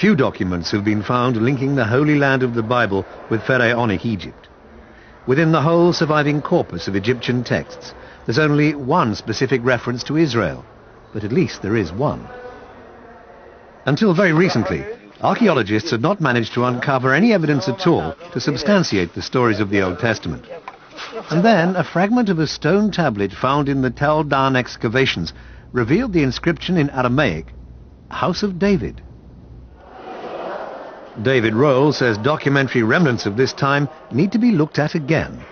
Few documents have been found linking the Holy Land of the Bible with Pharaonic Egypt. Within the whole surviving corpus of Egyptian texts, there's only one specific reference to Israel, but at least there is one. Until very recently, archaeologists had not managed to uncover any evidence at all to substantiate the stories of the Old Testament. And then a fragment of a stone tablet found in the Tel Dan excavations revealed the inscription in Aramaic, House of David. David Rohl says documentary remnants of this time need to be looked at again.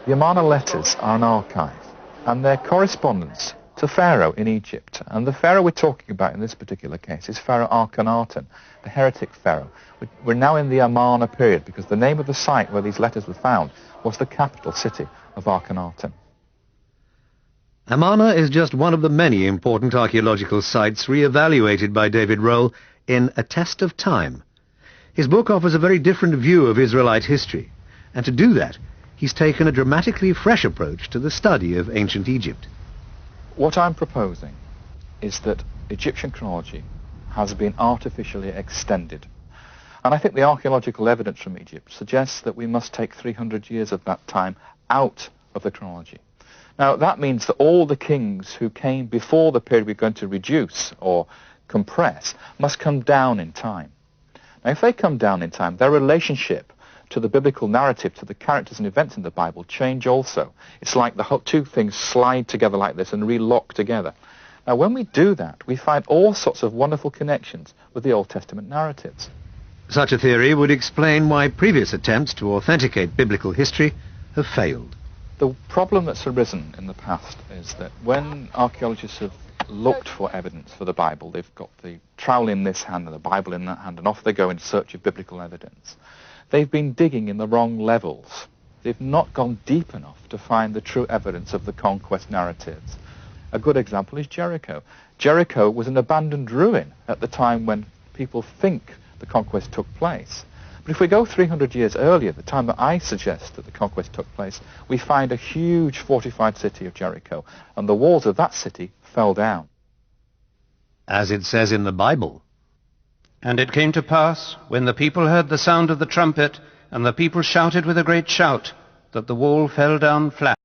The Amarna letters are an archive, and their correspondence to Pharaoh in Egypt. And the Pharaoh we're talking about in this particular case is Pharaoh Akhenaten, the heretic Pharaoh. We're now in the Amarna period because the name of the site where these letters were found was the capital city of Akhenaten. Amarna is just one of the many important archaeological sites re-evaluated by David Rohl in A Test of Time. His book offers a very different view of Israelite history, and to do that, he's taken a dramatically fresh approach to the study of ancient Egypt. What I'm proposing is that Egyptian chronology has been artificially extended. And I think the archaeological evidence from Egypt suggests that we must take 300 years of that time out of the chronology. Now, that means that all the kings who came before the period we're going to reduce or compress must come down in time. Now, if they come down in time, their relationship to the biblical narrative, to the characters and events in the Bible, change also. It's like the two things slide together like this and re-lock together. Now, when we do that, we find all sorts of wonderful connections with the Old Testament narratives. Such a theory would explain why previous attempts to authenticate biblical history have failed. The problem that's arisen in the past is that when archaeologists have looked for evidence for the Bible, they've got the trowel in this hand and the Bible in that hand, and off they go in search of biblical evidence. They've been digging in the wrong levels. They've not gone deep enough to find the true evidence of the conquest narratives. A good example is Jericho. Jericho was an abandoned ruin at the time when people think the conquest took place. But if we go 300 years earlier, the time that I suggest that the conquest took place, we find a huge fortified city of Jericho, and the walls of that city fell down. As it says in the Bible. And it came to pass, when the people heard the sound of the trumpet, and the people shouted with a great shout, that the wall fell down flat.